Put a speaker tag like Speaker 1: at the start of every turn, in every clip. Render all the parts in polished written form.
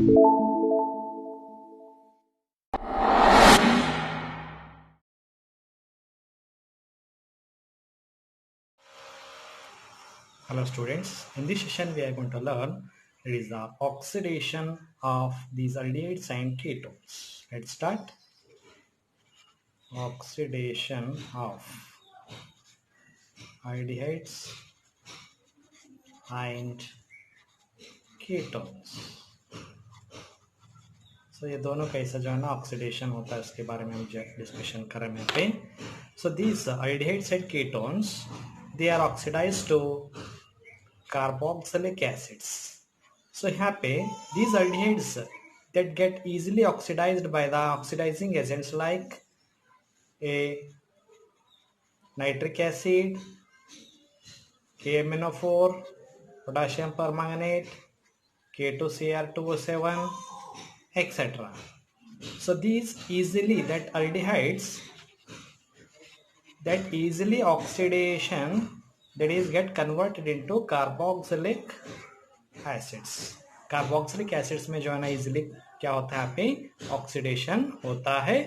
Speaker 1: Hello students, in this session we are going to learn it is the oxidation of these aldehydes and ketones. Let's start. Oxidation of aldehydes and ketones. So ये दोनों कैसा जो है ना oxidation होता है उसके बारे में हम डिस्कशन कर रहे हैं यहाँ पे. So these aldehydes and ketones they are oxidized to carboxylic acids. So यहाँ पे these aldehydes that get easily oxidized by the oxidizing agents like a nitric acid, KMnO4, potassium permanganate, K2Cr2O7, etc. So these easily that aldehydes that easily oxidation that is get converted into carboxylic acids. Carboxylic acids में जो है ना easily क्या होता है यहाँ पे oxidation होता है.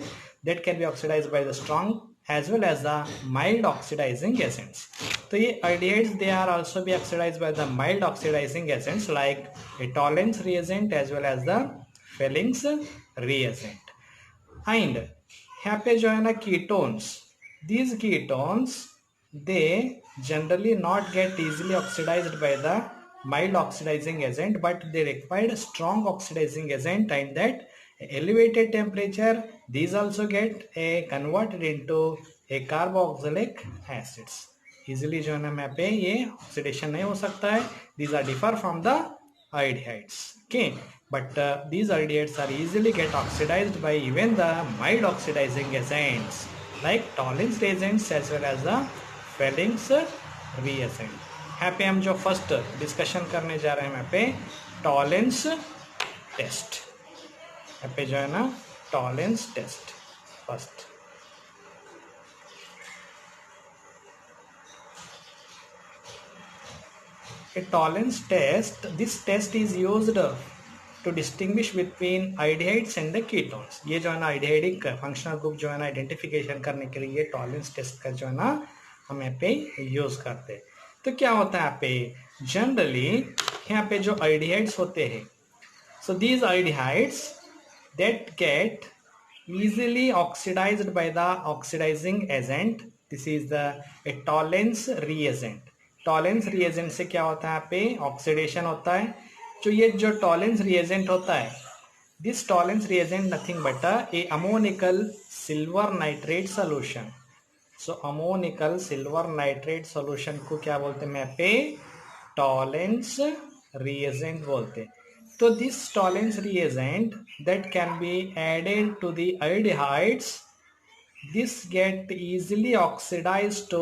Speaker 1: That can be oxidised by the strong as well as the mild oxidizing agents. तो ये aldehydes they are also be oxidized by the mild oxidizing agents like a Tollens reagent as well as the Fellings reagent. And यहाँ पे जो है ना ketones, these ketones they generally not get easily oxidized by the mild oxidizing agent, but they require a strong oxidizing agent, and that elevated temperature these also get converted into a carboxylic acids. easily जो है ना यहाँ पे ये oxidation नहीं हो सकता है. These are differ from the aldehydes. Okay, but these aldehydes are easily get oxidized by even the mild oxidizing agents like Tollens reagents as well as the Fellings reagent. यहाँ पे हम जो फर्स्ट डिस्कशन करने जा रहे हैं यहाँ पे टॉलेंस टेस्ट. यहाँ पे जो है ना Tollens test first. A tolerance test, this test is used to distinguish between aldehydes and the ketones. ये जो है ना aldehydic functional group जो है ना आइडेंटिफिकेशन करने के लिए टॉलेंस टेस्ट का जो है ना हम यहाँ पे यूज करते हैं. तो क्या होता है यहाँ पे जनरली यहाँ पे जो aldehydes होते हैं, so these aldehydes that get easily oxidized by the oxidizing agent. This is the a Tollens reagent. Tollens reagent से क्या होता है यहाँ पे ऑक्सीडेशन होता है. जो ये जो टॉलेंस रिएजेंट होता है, this Tollens reagent nothing but a ammoniacal silver nitrate solution. So ammoniacal silver nitrate solution को क्या बोलते हैं यहाँ पे टॉलेंस रिएजेंट बोलते. तो this Tollens reagent that can be added to the aldehydes. This get easily oxidized to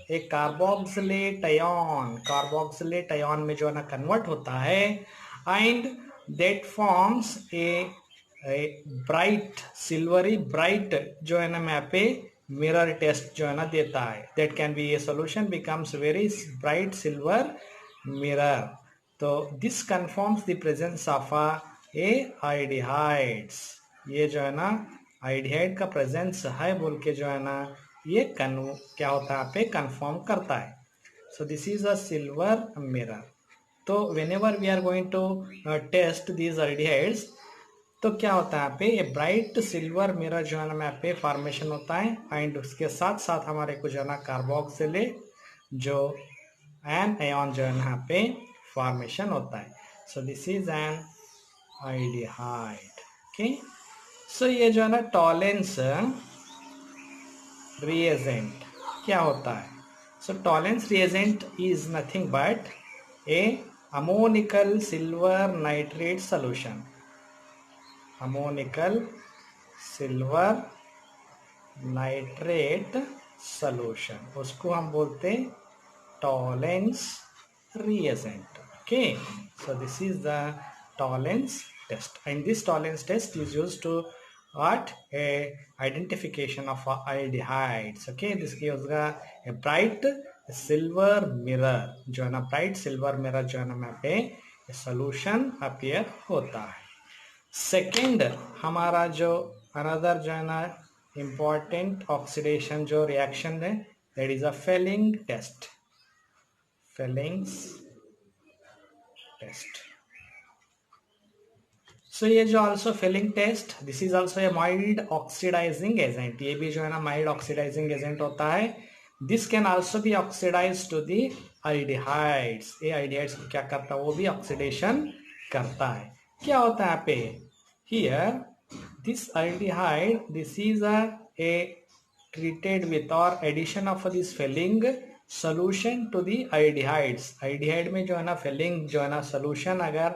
Speaker 1: a carboxylate ion. Carboxylate ion में जो है ना कन्वर्ट होता है and that forms a bright silvery bright जो है ना यहाँ पे mirror test जो है ना देता है. That can be a solution becomes very bright silver mirror. तो this confirms the presence of a aldehydes. ये जो है ना आइडिहाइड का प्रेजेंस है बोल के जो है ना ये क्या होता है यहाँ पे कंफर्म करता है. So this is a silver mirror. तो whenever we are going to test these aldehydes तो क्या होता है यहाँ पे ये ब्राइट सिल्वर मिरर जो है ना यहाँ पे फॉर्मेशन होता है एंड उसके साथ साथ हमारे को जो है ना कार्बोक्सिलेट जो एन आयन जो है ना यहाँ पे फॉर्मेशन होता है. So this is an aldehyde. Okay, so ये जो है ना टॉलेंस रिएजेंट क्या होता है. So Tollens reagent is nothing but a ammoniacal silver nitrate solution. Ammoniacal silver nitrate solution उसको हम बोलते Tollens reagent. Okay, so this is the Tollens test, and this tolerance test is used to what a identification of aldehydes. Okay, this gives a bright silver mirror जो है ना bright silver mirror जो है ना यहाँ पे solution appear होता है. सेकेंड हमारा जो अनदर जो है ना इम्पॉर्टेंट ऑक्सीडेशन जो रिएक्शन है that is a Fehling test. Fehling's test. So ये जो also Fehling test this is also a mild oxidising agent. ये भी जो है ना माइल्ड ऑक्सीडाइजिंग एजेंट होता है. This can also be oxidise to the aldehydes. ये आल्डिहाइड्स को क्या करता है वो भी ऑक्सीडेशन करता है. क्या होता है यहाँ पे here this aldehyde this is a treated with or addition of this filling solution to the aldehydes. aldehyde में जो है ना filling जो है ना solution अगर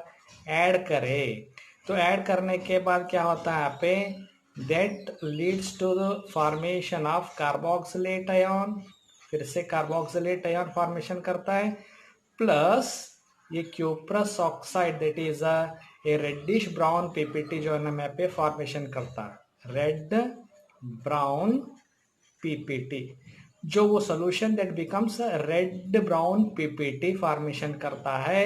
Speaker 1: ऐड करे तो ऐड करने के बाद क्या होता है यहाँ पे that leads to the formation of carboxylate ion. फिर से carboxylate ion formation करता है प्लस ये cuprous oxide that is a reddish brown PPT जो है ना मैं पे फॉर्मेशन करता है. रेड ब्राउन पीपीटी जो वो solution that becomes red brown PPT formation करता है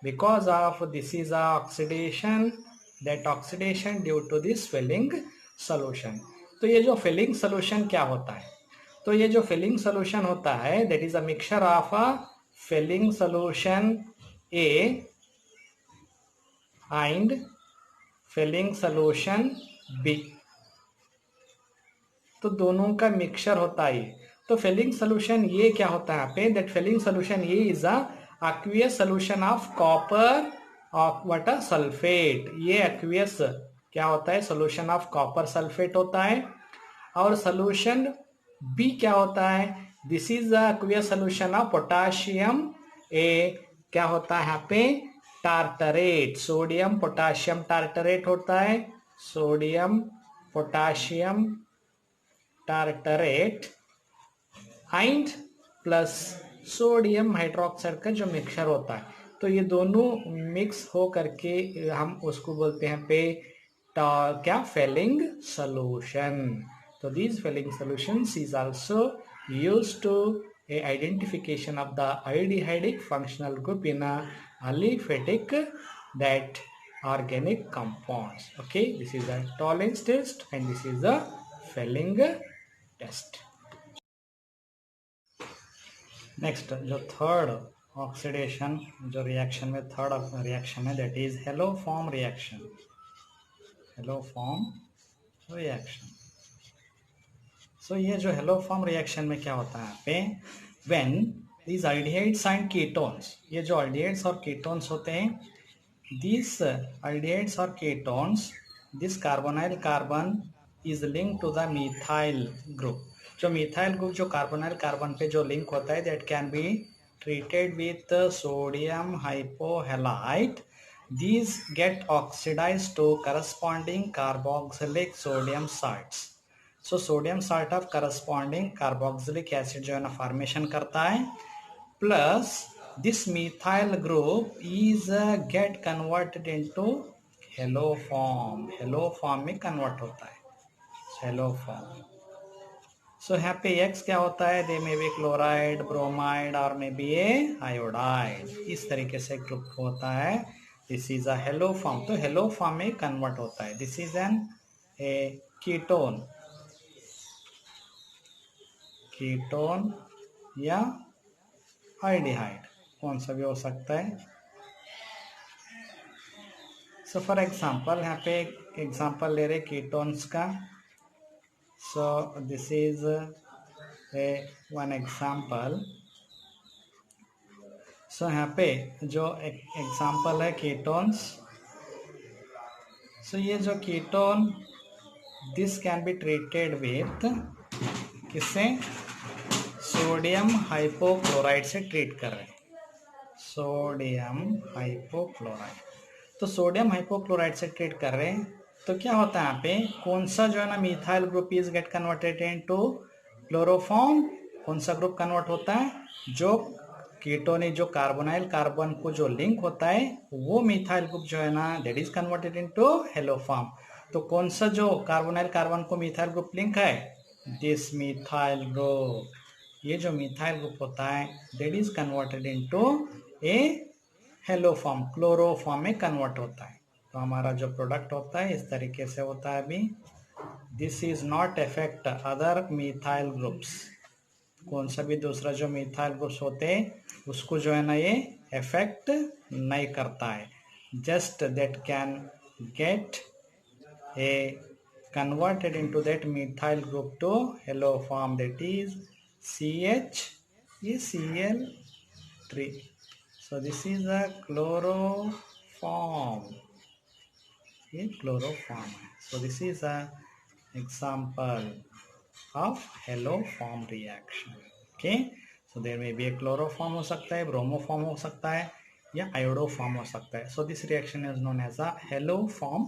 Speaker 1: because of this is a oxidation. That oxidation due to this Fehling solution. तो ये जो फिलिंग सोल्यूशन क्या होता है तो ये जो फिलिंग सोल्यूशन होता है that is a mixture of a Fehling solution A and filling solution B. तो दोनों का मिक्सचर होता है. तो फिलिंग सोल्यूशन ये क्या होता है यहाँ पे दैट फिलिंग सोल्यूशन ये is a aqueous solution of copper of water sulfate. ये aqueous क्या होता है सोल्यूशन ऑफ कॉपर सल्फेट होता है. और सोल्यूशन बी क्या होता है this is a aqueous solution of potassium uh क्या होता है यहाँ पे टार्टरेट. सोडियम पोटाशियम टार्टरेट होता है. Sodium potassium tartrate and plus sodium hydroxide का जो मिक्सचर होता है. तो ये दोनों मिक्स हो करके हम उसको बोलते हैं पे क्या फेलिंग सोल्यूशन. तो these filling solutions is also used to a identification of the aldehydic functional group in a aliphatic that organic compounds. Okay, this is a tolerance test and this is a filling test. Next जो third oxidation जो reaction में third reaction है that is haloform reaction. Haloform reaction. So ये जो hello form reaction में क्या होता है यहाँ पे when these aldehydes and ketones. ये जो aldehydes और ketones होते हैं these aldehydes और ketones this carbonyl carbon is linked to the methyl group. जो methyl group जो carbonyl carbon पे जो link होता है that can be treated with sodium hypohalite. These get oxidized to corresponding carboxylic sodium salts. So sodium salt of corresponding carboxylic acid जो है ना formation करता है plus this methyl group is get converted into hello form. Hello form में convert होता है hello form. सो यहाँ पे एक्स क्या होता है दे मे बी क्लोराइड ब्रोमाइड और मे बी ए आयोडाइड. इस तरीके से ग्रुप होता है. This is a haloform. तो हेलो फॉर्म में कन्वर्ट होता है. This is an a ketone. Ketone या आल्डिहाइड कौन सा भी हो सकता है. सो फॉर एग्जांपल यहाँ पे एग्जांपल ले रहे कीटोन्स का. So this is a one example. So यहाँ पे जो एग्जांपल है कीटोन्स. सो ये जो ketone this can be treated with किससे सोडियम हाइपोक्लोराइड से ट्रीट कर रहे हैं. Sodium hypochloride. तो सोडियम हाइपोक्लोराइड से ट्रीट कर रहे हैं तो क्या होता है यहाँ पे कौन सा जो है ना methyl group is get converted into chloroform. कौन सा ग्रुप कन्वर्ट होता है जो कीटोन जो कार्बोनाइल कार्बन को जो लिंक होता है वो मिथाइल ग्रुप जो है ना that is converted into hello form. तो कौन सा जो कार्बोनाइल कार्बन को मिथाइल ग्रुप लिंक है दिस मिथाइल ग्रुप. ये जो मिथाइल ग्रुप होता है that is converted into A hello form chloroform में कन्वर्ट होता है. तो हमारा जो प्रोडक्ट होता है इस तरीके से होता है अभी। This is not affect other methyl groups, कौन सा भी दूसरा जो मिथाइल ग्रुप्स होते हैं उसको जो है ना ये इफेक्ट नहीं करता है। Just that can get A converted into that methyl group to hello form, that is CHCl3. So this is a chloroform, a chloroform. So this is a example of hello form reaction. Okay, so there may be a chloroform हो सकता है, bromoform हो सकता है या iodoform हो सकता है. So this reaction is known as a hello form